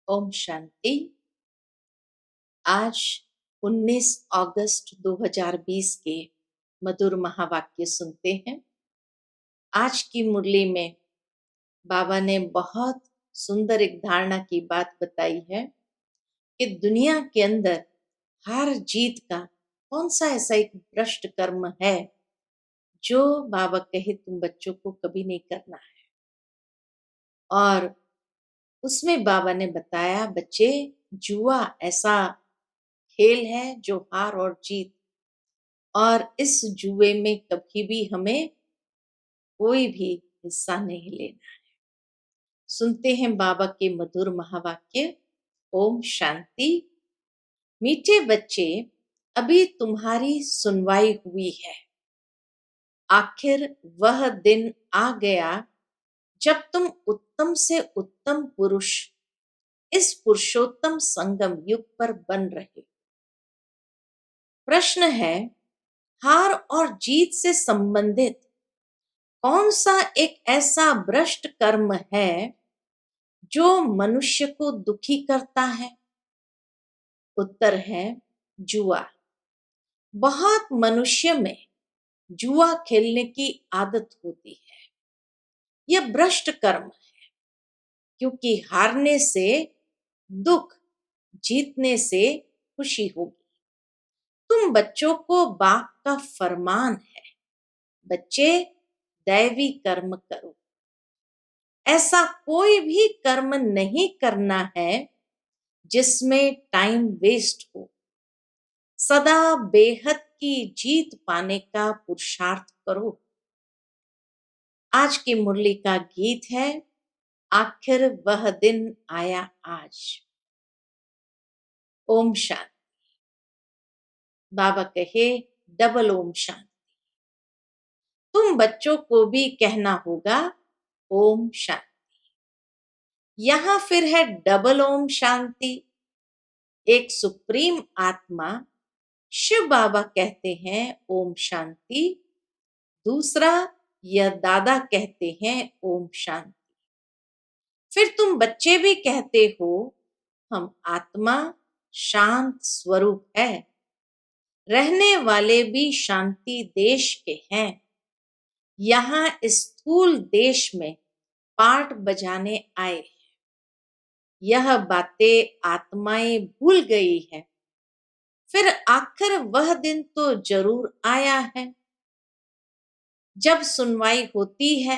ओम शांति। आज 19 अगस्त 2020 के मधुर महावाक्य सुनते हैं। आज की मुरली में बाबा ने बहुत सुंदर एक धारणा की बात बताई है कि दुनिया के अंदर हार जीत का कौन सा ऐसा एक भ्रष्ट कर्म है जो बाबा कहे तुम बच्चों को कभी नहीं करना है। और उसमें बाबा ने बताया बच्चे, जुआ ऐसा खेल है जो हार और जीत, और इस जुए में कभी भी हमें कोई भी हिस्सा नहीं लेना है। सुनते हैं बाबा के मधुर महावाक्य। ओम शांति। मीठे बच्चे, अभी तुम्हारी सुनवाई हुई है। आखिर वह दिन आ गया जब तुम उत्तम से उत्तम पुरुष इस पुरुषोत्तम संगम युग पर बन रहे। प्रश्न है, हार और जीत से संबंधित कौन सा एक ऐसा भ्रष्ट कर्म है जो मनुष्य को दुखी करता है? उत्तर है जुआ। बहुत मनुष्य में जुआ खेलने की आदत होती है। यह भ्रष्ट कर्म है, क्योंकि हारने से दुख, जीतने से खुशी होगी। तुम बच्चों को बाप का फरमान है, बच्चे दैवी कर्म करो। ऐसा कोई भी कर्म नहीं करना है जिसमें टाइम वेस्ट हो। सदा बेहद की जीत पाने का पुरुषार्थ करो। आज की मुरली का गीत है, आखिर वह दिन आया आज। ओम शांति। बाबा कहे डबल ओम शांति। तुम बच्चों को भी कहना होगा ओम शांति। यहां फिर है डबल ओम शांति। एक सुप्रीम आत्मा शिव बाबा कहते हैं ओम शांति, दूसरा यह दादा कहते हैं ओम शांति। फिर तुम बच्चे भी कहते हो हम आत्मा शांत स्वरूप है, रहने वाले भी शांति देश के हैं। यहाँ स्थूल देश में पाठ बजाने आए हैं। यह बातें आत्माएं भूल गई है। फिर आखिर वह दिन तो जरूर आया है जब सुनवाई होती है।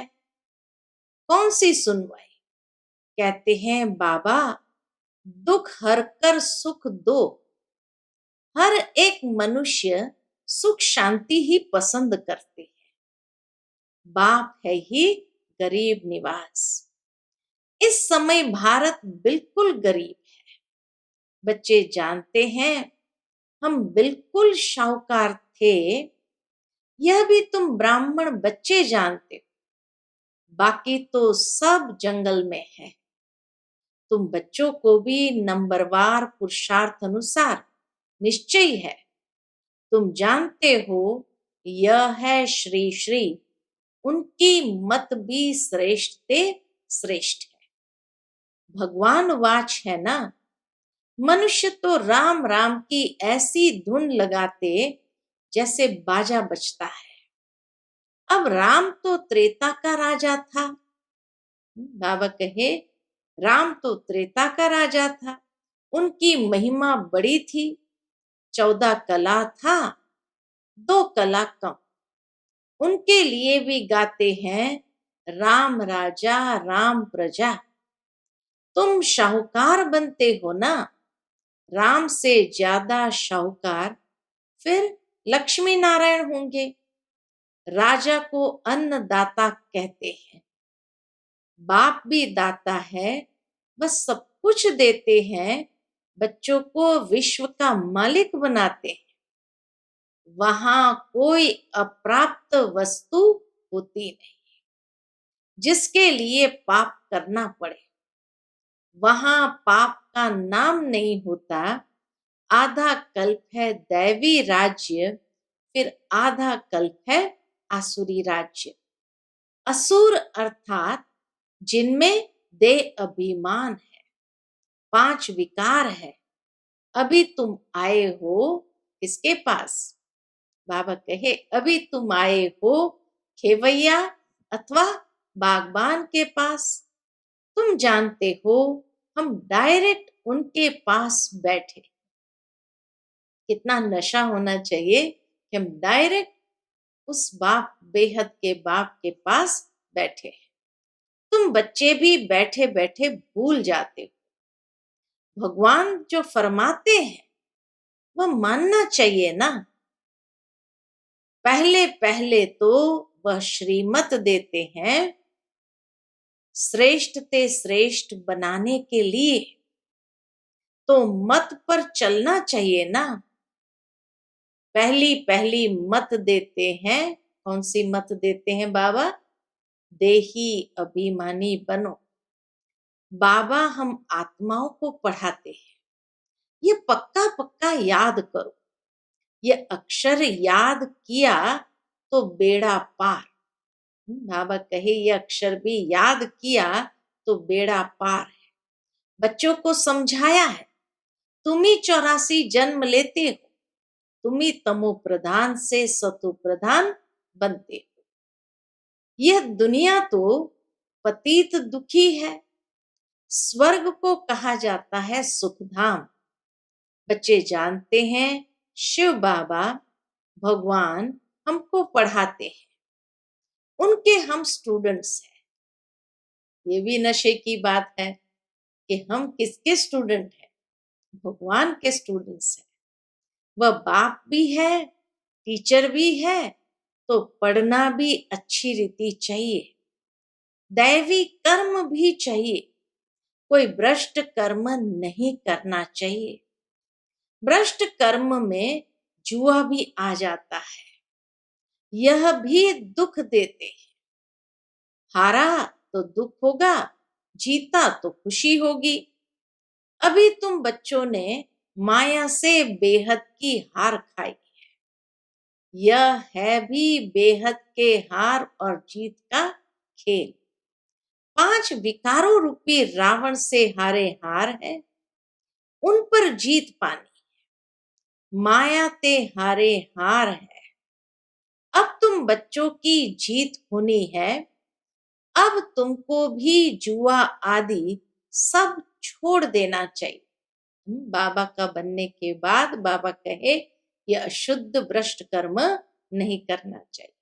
कौन सी सुनवाई? कहते हैं बाबा, दुख हर कर सुख दो। हर एक मनुष्य सुख शांति ही पसंद करते हैं। बाप है ही गरीब निवास। इस समय भारत बिल्कुल गरीब है। बच्चे जानते हैं हम बिल्कुल शाहूकार थे। यह भी तुम ब्राह्मण बच्चे जानते हो। बाकी तो सब जंगल में है। तुम बच्चों को भी नंबरवार पुरुषार्थ अनुसार निश्चय है। तुम जानते हो यह है श्री श्री, उनकी मत भी श्रेष्ठ ते श्रेष्ठ है। भगवान वाच है ना। मनुष्य तो राम राम की ऐसी धुन लगाते जैसे बाजा बजता है। अब राम तो त्रेता का राजा था। बाबा कहे राम तो त्रेता का राजा था। उनकी महिमा बड़ी थी। 14 कला था, 2 कला कम। उनके लिए भी गाते हैं राम राजा राम प्रजा। तुम शाहूकार बनते हो ना। राम से ज्यादा शाहूकार फिर लक्ष्मी नारायण होंगे। राजा को अन्नदाता कहते हैं। बाप भी दाता है, बस सब कुछ देते हैं। बच्चों को विश्व का मालिक बनाते हैं। वहां कोई अप्राप्त वस्तु होती नहीं जिसके लिए पाप करना पड़े। वहां पाप का नाम नहीं होता। आधा कल्प है दैवी राज्य, फिर आधा कल्प है आसुरी राज्य। असुर अर्थात जिनमें देह अभिमान है। 5 विकार है। अभी तुम आए हो किसके पास? बाबा कहे अभी तुम आए हो खेवैया अथवा बागबान के पास। तुम जानते हो हम डायरेक्ट उनके पास बैठे। कितना नशा होना चाहिए कि हम डायरेक्ट उस बाप, बेहद के बाप के पास बैठे हैं। तुम बच्चे भी बैठे बैठे भूल जाते हो। भगवान जो फरमाते हैं वह मानना चाहिए ना। पहले पहले तो वह श्रीमत देते हैं श्रेष्ठ ते श्रेष्ठ बनाने के लिए, तो मत पर चलना चाहिए ना। पहली पहली मत देते हैं। कौन सी मत देते हैं बाबा? देही अभिमानी बनो। बाबा हम आत्माओं को पढ़ाते हैं, ये पक्का पक्का याद करो। ये अक्षर याद किया तो बेड़ा पार। बाबा कहे ये अक्षर भी याद किया तो बेड़ा पार है। बच्चों को समझाया है तुम ही 84 जन्म लेते हो, तुम ही तमो प्रधान से सतो प्रधान बनते हो। यह दुनिया तो पतित दुखी है। स्वर्ग को कहा जाता है सुखधाम। बच्चे जानते हैं शिव बाबा भगवान हमको पढ़ाते हैं, उनके हम स्टूडेंट्स हैं। ये भी नशे की बात है कि हम किसके स्टूडेंट हैं? भगवान के स्टूडेंट्स हैं। वह बाप भी है, टीचर भी है, तो पढ़ना भी अच्छी रीति चाहिए। दैवी कर्म भी चाहिए। कोई भ्रष्ट कर्म नहीं करना चाहिए। भ्रष्ट कर्म में जुआ भी आ जाता है, यह भी दुख देते हैं। हारा तो दुख होगा, जीता तो खुशी होगी। अभी तुम बच्चों ने माया से बेहद की हार खाई है। यह है भी बेहद के हार और जीत का खेल। 5 विकारों रूपी रावण से हारे हार है, उन पर जीत पानी। माया ते हारे हार है। अब तुम बच्चों की जीत होनी है। अब तुमको भी जुआ आदि सब छोड़ देना चाहिए। बाबा का बनने के बाद बाबा कहे यह अशुद्ध भ्रष्ट कर्म नहीं करना चाहिए।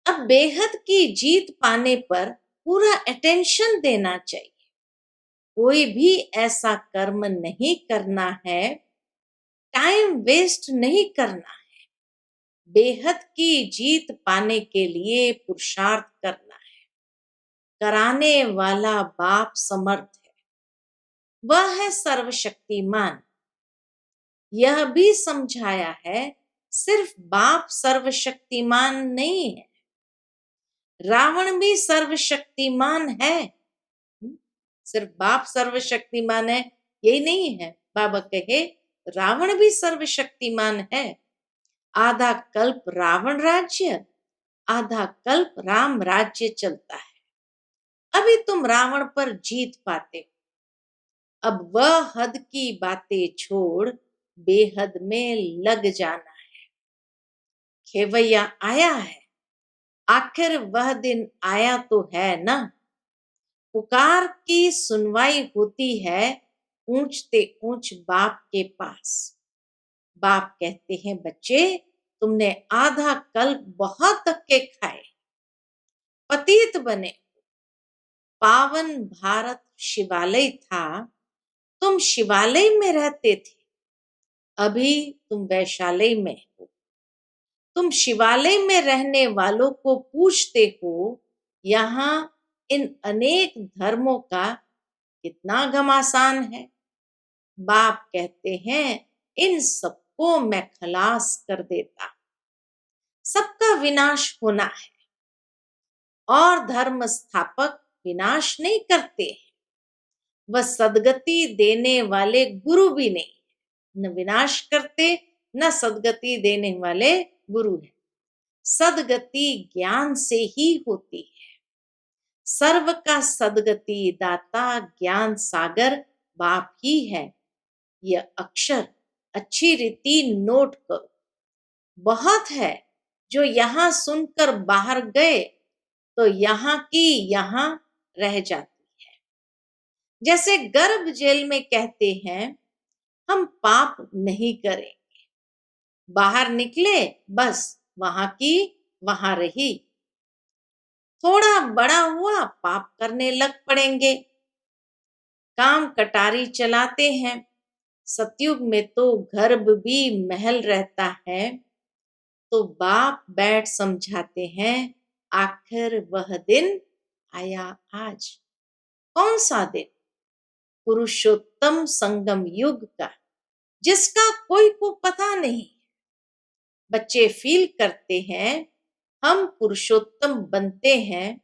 अब बेहद की जीत पाने पर पूरा अटेंशन देना चाहिए। कोई भी ऐसा कर्म नहीं करना है, टाइम वेस्ट नहीं करना है। बेहद की जीत पाने के लिए पुरुषार्थ करना है। कराने वाला बाप समर्थ है, वह है सर्वशक्तिमान। यह भी समझाया है सिर्फ बाप सर्वशक्तिमान नहीं है, रावण भी सर्वशक्तिमान है। सिर्फ बाप सर्वशक्तिमान है यही नहीं है। बाबा कहे रावण भी सर्वशक्तिमान है। आधा कल्प रावण राज्य, आधा कल्प राम राज्य चलता है। अभी तुम रावण पर जीत पाते हो। अब वह हद की बातें छोड़ बेहद में लग जाना है। खेवैया आया है, आखिर वह दिन आया तो है ना। पुकार की सुनवाई होती है ऊंचते ऊंच बाप के पास। बाप कहते हैं बच्चे तुमने आधा कल्प बहुत धक्के खाए, पतित बने। पावन भारत शिवालय था, तुम शिवालय में रहते थे। अभी तुम वैशालय में हो। तुम शिवालय में रहने वालों को पूछते हो यहाँ इन अनेक धर्मों का कितना घमासान है। बाप कहते हैं इन सबको मैं खलास कर देता। सबका विनाश होना है और धर्म स्थापक विनाश नहीं करते। वह सदगति देने वाले गुरु भी नहीं, न विनाश करते न सदगति देने वाले गुरु है। सदगति ज्ञान से ही होती है। सर्व का सदगति दाता ज्ञान सागर बाप ही है। यह अक्षर अच्छी रीति नोट करो। बहुत है जो यहाँ सुनकर बाहर गए तो यहाँ की यहाँ रह जाती है। जैसे गर्भ जेल में कहते हैं हम पाप नहीं करेंगे, बाहर निकले बस वहां की वहां रही। थोड़ा बड़ा हुआ पाप करने लग पड़ेंगे। काम कटारी चलाते हैं। सतयुग में तो गर्भ भी महल रहता है। तो बाप बैठ समझाते हैं आखिर वह दिन आया आज। कौन सा दिन? पुरुषोत्तम संगम युग का, जिसका कोई को पता नहीं। बच्चे फील करते हैं हम पुरुषोत्तम बनते हैं।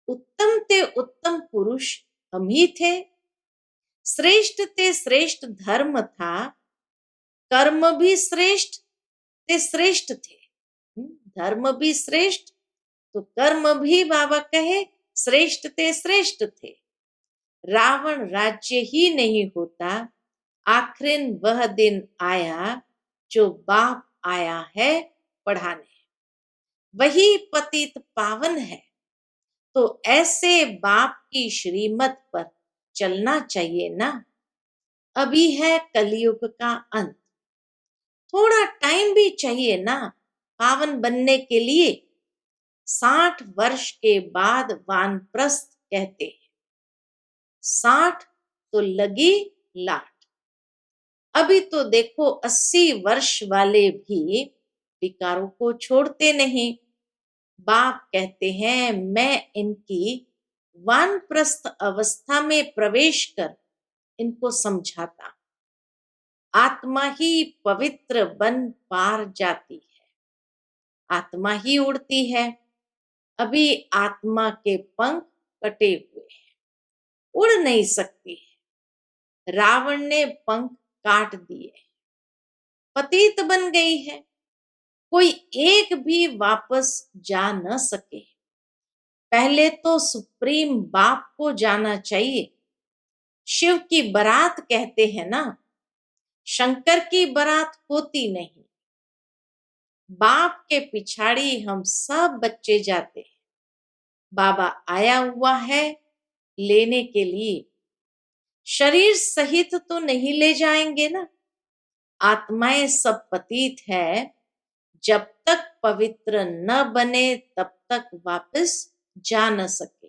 उत्तम ते उत्तम पुरुष हम ही थे। श्रेष्ठ ते श्रेष्ठ धर्म था। कर्म भी श्रेष्ठ ते श्रेष्ठ थे। धर्म भी श्रेष्ठ तो कर्म भी बाबा कहे श्रेष्ठ ते श्रेष्ठ थे। रावण राज्य ही नहीं होता। आखिर वह दिन आया जो बाप आया है पढ़ाने। वही पतित पावन है। तो ऐसे बाप की श्रीमत पर चलना चाहिए ना। अभी है कलयुग का अंत। थोड़ा टाइम भी चाहिए ना पावन बनने के लिए। 60 वर्ष के बाद वानप्रस्थ कहते हैं। 60 तो लगी लाट। अभी तो देखो 80 वर्ष वाले भी विकारों को छोड़ते नहीं। बाप कहते हैं मैं इनकी वानप्रस्थ अवस्था में प्रवेश कर इनको समझाता। आत्मा ही पवित्र बन पार जाती है। आत्मा ही उड़ती है। अभी आत्मा के पंख कटे हुए हैं, उड़ नहीं सकती है। रावण ने पंख काट दिए, पतित बन गई है। कोई एक भी वापस जा न सके। पहले तो सुप्रीम बाप को जाना चाहिए। शिव की बारात कहते हैं ना, शंकर की बारात होती नहीं। बाप के पिछाड़ी हम सब बच्चे जाते हैं। बाबा आया हुआ है लेने के लिए। शरीर सहित तो नहीं ले जाएंगे ना। आत्माएं सब पतित है। जब तक पवित्र न बने तब तक वापस जा न सके।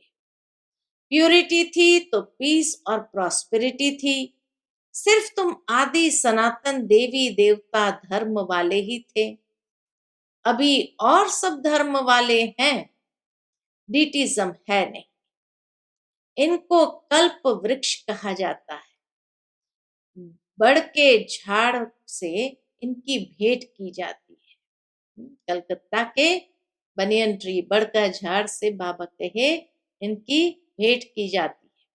प्यूरिटी थी तो पीस और प्रॉस्पेरिटी थी। सिर्फ तुम आदि सनातन देवी देवता धर्म वाले ही थे। अभी और सब धर्म वाले हैं, डीटिज्म है नहीं। इनको कल्प वृक्ष कहा जाता है। बड़ के झाड़ से इनकी भेंट की जाती है। कलकत्ता के बनियन ट्री, बड़ का झाड़ से बाबा कहे इनकी भेंट की जाती है।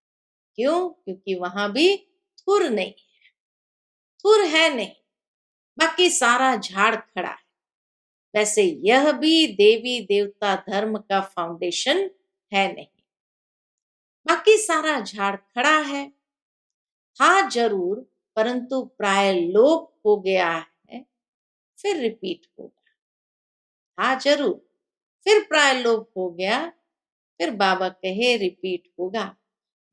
क्यों? क्योंकि वहां भी थुर नहीं है। थुर है नहीं, बाकी सारा झाड़ खड़ा है। वैसे यह भी देवी देवता धर्म का फाउंडेशन है नहीं, बाकी सारा झाड़ खड़ा है। हाँ जरूर, परंतु प्राय लोप हो गया है, फिर रिपीट होगा। हाँ जरूर, फिर प्राय लोप हो गया, फिर बाबा कहे रिपीट होगा।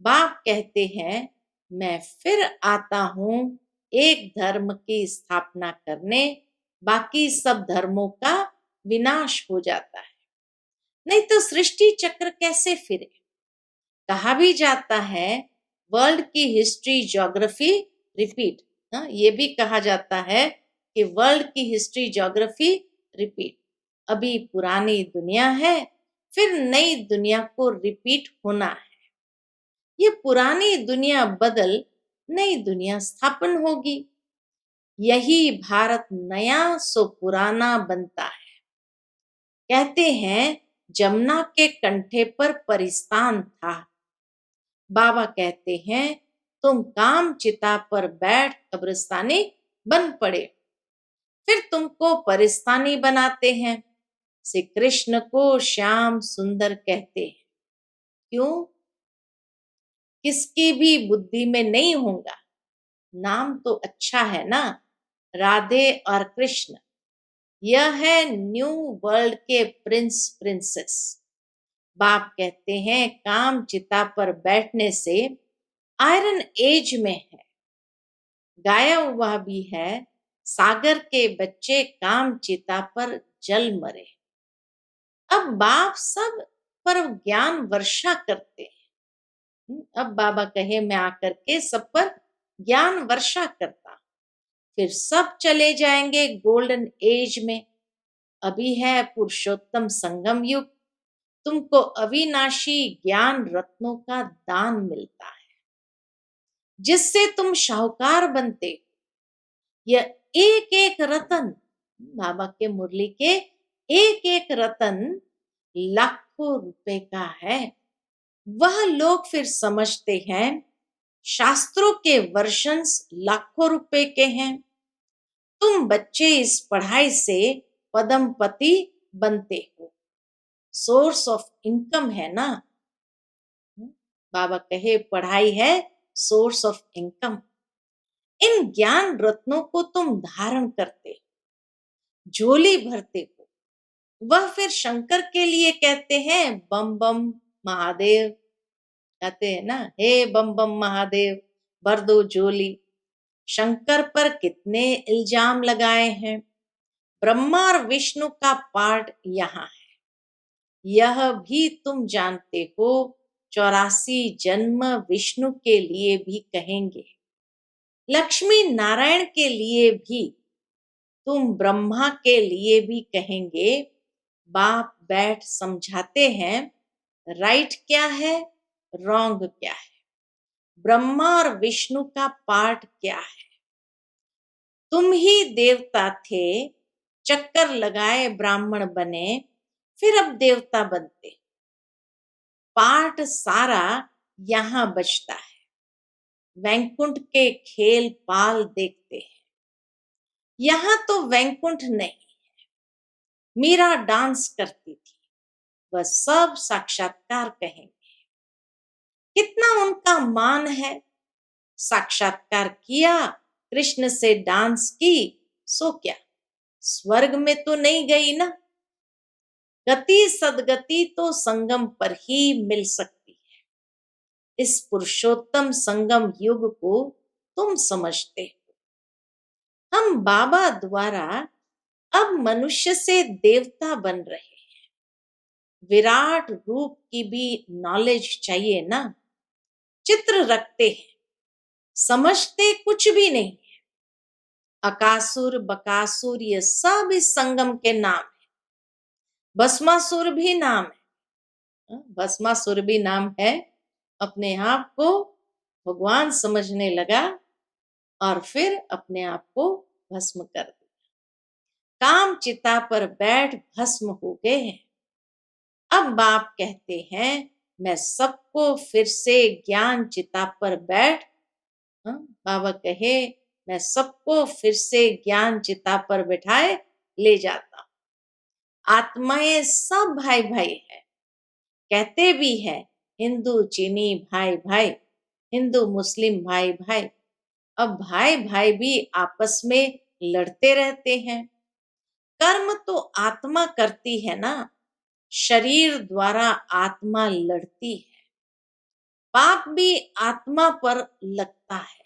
बाप कहते हैं मैं फिर आता हूं एक धर्म की स्थापना करने। बाकी सब धर्मों का विनाश हो जाता है। नहीं तो सृष्टि चक्र कैसे फिरे? कहा भी जाता है वर्ल्ड की हिस्ट्री ज्योग्राफी रिपीट। ये भी कहा जाता है कि वर्ल्ड की हिस्ट्री ज्योग्राफी रिपीट। अभी पुरानी दुनिया है, फिर नई दुनिया को रिपीट होना है। ये पुरानी दुनिया बदल नई दुनिया स्थापन होगी। यही भारत नया सो पुराना बनता है। कहते हैं जमुना के कंठे पर परिस्तान था। बाबा कहते हैं तुम काम चिता पर बैठ कब्रिस्तानी बन पड़े। फिर तुमको परिस्तानी बनाते हैं। श्री कृष्ण को श्याम सुंदर कहते हैं। क्यों? किसकी भी बुद्धि में नहीं होगा। नाम तो अच्छा है ना, राधे और कृष्ण। यह है न्यू वर्ल्ड के प्रिंस प्रिंसेस। बाप कहते हैं काम चिता पर बैठने से आयरन एज में है। गाया हुआ भी है, सागर के बच्चे काम चिता पर जल मरे। अब बाप सब पर ज्ञान वर्षा करते हैं। अब बाबा कहे मैं आकर के सब पर ज्ञान वर्षा करता, फिर सब चले जाएंगे गोल्डन एज में। अभी है पुरुषोत्तम संगम युग। तुमको अविनाशी ज्ञान रत्नों का दान मिलता है, जिससे तुम शाहूकार बनते हो। यह एक एक रतन, बाबा के मुरली के एक एक रतन लाखों रुपए का है। वह लोग फिर समझते हैं शास्त्रों के वर्शंस लाखों रुपए के हैं। तुम बच्चे इस पढ़ाई से पदमपति बनते हो, सोर्स ऑफ इनकम है ना। बाबा कहे पढ़ाई है सोर्स ऑफ इनकम। इन ज्ञान रत्नों को तुम धारण करते हो, झोली भरते हो। वह फिर शंकर के लिए कहते हैं बम बम महादेव। कहते हैं ना, हे बम बम महादेव भर दो झोली। शंकर पर कितने इल्जाम लगाए हैं। ब्रह्मा और विष्णु का पार्ट यहाँ है। यह भी तुम जानते हो 84 जन्म विष्णु के लिए भी कहेंगे, लक्ष्मी नारायण के लिए भी, तुम ब्रह्मा के लिए भी कहेंगे। बाप बैठ समझाते हैं राइट क्या है, रॉन्ग क्या है, ब्रह्मा और विष्णु का पार्ट क्या है। तुम ही देवता थे, चक्कर लगाए ब्राह्मण बने, फिर अब देवता बनते। पार्ट सारा यहां बचता है। वैकुंठ के खेल पाल देखते हैं, यहां तो वैकुंठ नहीं। मीरा डांस करती थी, वह सब साक्षात्कार कहेंगे। कितना उनका मान है। साक्षात्कार किया, कृष्ण से डांस की, सो क्या स्वर्ग में तो नहीं गई ना। गति सदगति तो संगम पर ही मिल सकती है। इस पुरुषोत्तम संगम युग को तुम समझते हो। हम बाबा द्वारा अब मनुष्य से देवता बन रहे हैं। विराट रूप की भी नॉलेज चाहिए ना। चित्र रखते हैं, समझते कुछ भी नहीं। अकासुर बकासुर ये सब इस संगम के नाम है। भस्मासुर भी नाम है। भस्मासुर भी नाम है। अपने आप को भगवान समझने लगा और फिर अपने आप को भस्म कर दिया। काम चिता पर बैठ भस्म हो गए हैं। अब बाप कहते हैं मैं सबको फिर से ज्ञान चिता पर बैठ, बाबा कहे मैं सबको फिर से ज्ञान चिता पर बैठाए ले जाता हूं। आत्माएं सब भाई भाई है। कहते भी है हिंदू चीनी भाई भाई, हिंदू मुस्लिम भाई भाई। अब भाई भाई भी आपस में लड़ते रहते हैं। कर्म तो आत्मा करती है ना, शरीर द्वारा आत्मा लड़ती है। पाप भी आत्मा पर लगता है,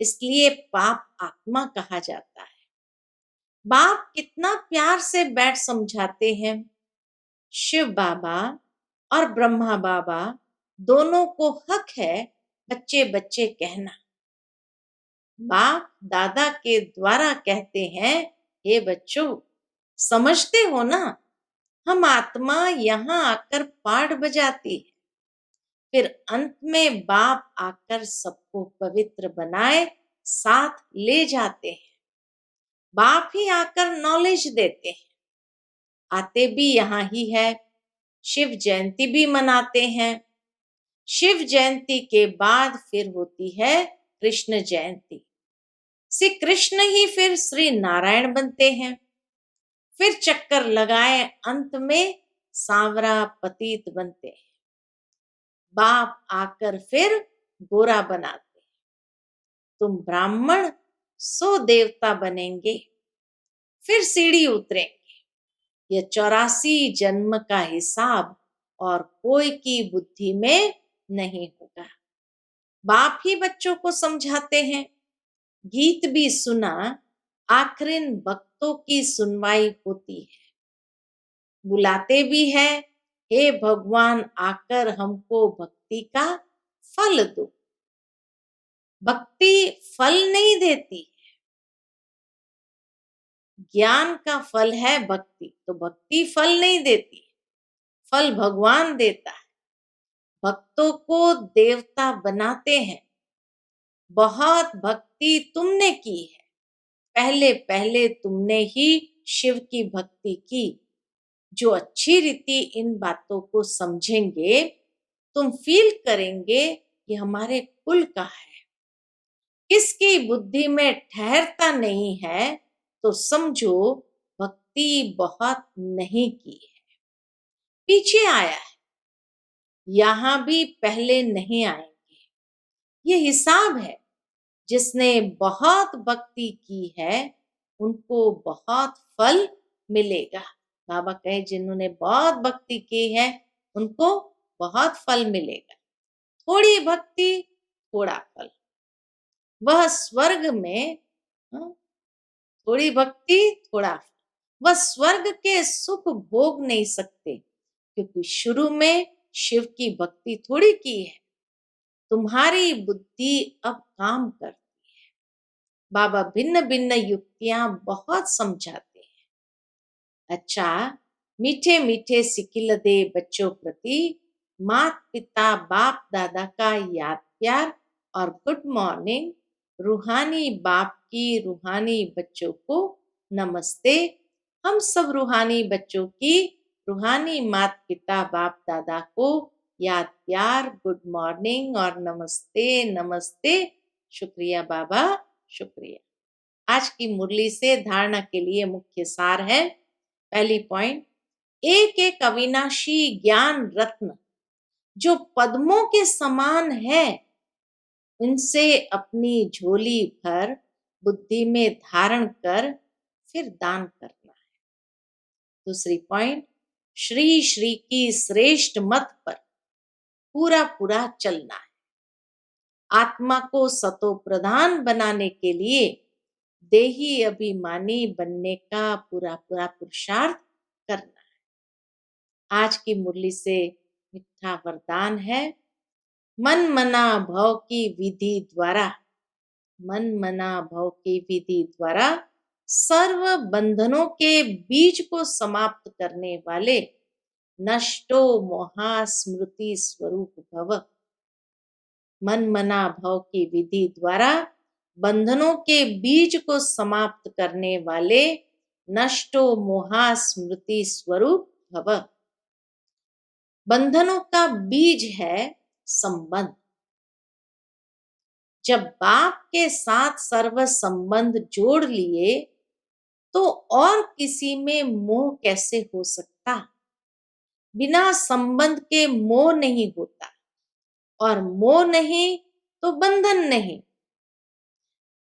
इसलिए पाप आत्मा कहा जाता है। बाप कितना प्यार से बैठ समझाते हैं। शिव बाबा और ब्रह्मा बाबा दोनों को हक है बच्चे बच्चे कहना। बाप दादा के द्वारा कहते हैं हे बच्चों, समझते हो ना, हम आत्मा यहाँ आकर पाठ बजाती है, फिर अंत में बाप आकर सबको पवित्र बनाए साथ ले जाते हैं। बाप ही आकर नॉलेज देते हैं। आते भी यहाँ ही है। शिव जयंती भी मनाते हैं। शिव जयंती के बाद फिर होती है कृष्ण जयंती। श्री कृष्ण ही फिर श्री नारायण बनते हैं। फिर चक्कर लगाए अंत में सांवरा पतित बनते हैं। बाप आकर फिर गोरा बनाते। तुम ब्राह्मण सो देवता बनेंगे, फिर सीढ़ी उतरेंगे। यह 84 जन्म का हिसाब और कोई की बुद्धि में नहीं होगा। बाप ही बच्चों को समझाते हैं। गीत भी सुना, आखिर भक्तों की सुनवाई होती है। बुलाते भी है, हे भगवान आकर हमको भक्ति का फल दो। भक्ति फल नहीं देती, ज्ञान का फल है भक्ति, तो भक्ति फल नहीं देती, फल भगवान देता है। भक्तों को देवता बनाते हैं। बहुत भक्ति तुमने की है, पहले पहले तुमने ही शिव की भक्ति की। जो अच्छी रीति इन बातों को समझेंगे, तुम फील करेंगे कि हमारे कुल का है। किसकी बुद्धि में ठहरता नहीं है तो समझो भक्ति बहुत नहीं की है, पीछे आया है। यहां भी पहले नहीं आएंगे। ये हिसाब है। जिसने बहुत भक्ति की है उनको बहुत फल मिलेगा। बाबा कहे जिन्होंने बहुत भक्ति की है उनको बहुत फल मिलेगा। थोड़ी भक्ति थोड़ा फल। वह स्वर्ग में थोड़ी भक्ति थोड़ा फल। वह स्वर्ग के सुख भोग नहीं सकते क्योंकि शुरू में शिव की भक्ति थोड़ी की है। तुम्हारी बुद्धि अब काम करती है। बाबा भिन्न भिन्न युक्तियां बहुत समझाते हैं। अच्छा, मीठे मीठे सिकिलदे बच्चों प्रति माता पिता बाप दादा का याद प्यार और गुड मॉर्निंग। रूहानी बाप की रूहानी बच्चों को नमस्ते। हम सब रूहानी बच्चों की रूहानी माता पिता बाप दादा को याद प्यार, गुड मॉर्निंग और नमस्ते नमस्ते। शुक्रिया बाबा, शुक्रिया। आज की मुरली से धारणा के लिए मुख्य सार है। पहली पॉइंट, एक एक अविनाशी ज्ञान रत्न जो पद्मों के समान है, उनसे अपनी झोली भर बुद्धि में धारण कर फिर दान करना है। दूसरी पॉइंट, श्री श्री की श्रेष्ठ मत पर पूरा पूरा चलना है। आत्मा को सतो प्रधान बनाने के लिए देही अभिमानी बनने का पूरा पूरा पुरुषार्थ करना है। आज की मुरली से मिठा वरदान है, मन मना भव की विधि द्वारा, मन मना भव की विधि द्वारा सर्व बंधनों के बीज को समाप्त करने वाले नष्टो मोहा स्मृति स्वरूप भव। मन मना भव की विधि द्वारा बंधनों के बीज को समाप्त करने वाले नष्टो मोहा स्मृति स्वरूप भव। बंधनों का बीज है संबंध। जब बाप के साथ सर्व संबंध जोड़ लिए तो और किसी में मोह कैसे हो सकता। बिना संबंध के मोह नहीं होता और मोह नहीं तो बंधन नहीं।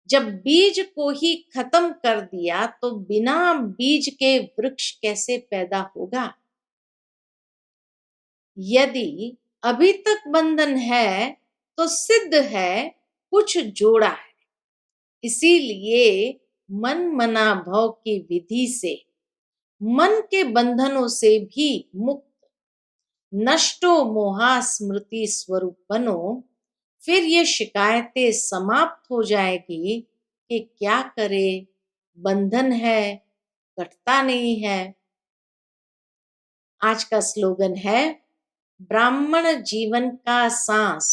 जब बीज को ही खत्म कर दिया तो बिना बीज के वृक्ष कैसे पैदा होगा। यदि अभी तक बंधन है तो सिद्ध है कुछ जोड़ा है। इसीलिए मन मना भव की विधि से मन के बंधनों से भी मुक्त नष्टो मोहा स्मृति स्वरूप बनो। फिर ये शिकायतें समाप्त हो जाएगी कि क्या करे, बंधन है, कटता नहीं है। आज का स्लोगन है, ब्राह्मण जीवन का सांस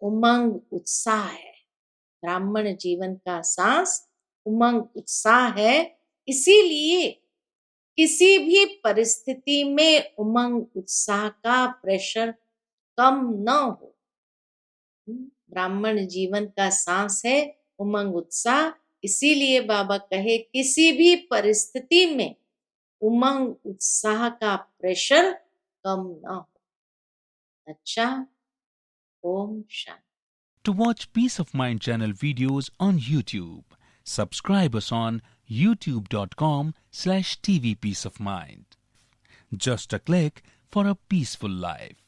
उमंग उत्साह है। ब्राह्मण जीवन का सांस उमंग उत्साह है। इसीलिए किसी भी परिस्थिति में उमंग उत्साह का प्रेशर कम न हो। ब्राह्मण जीवन का सांस है उमंग उत्साह। इसीलिए बाबा कहे किसी भी परिस्थिति में उमंग उत्साह का प्रेशर कम न हो। अच्छा, Om Shanti. To watch Peace of Mind channel videos on YouTube, subscribe us on youtube.com/tvpeaceofmind. Just a click for a peaceful life.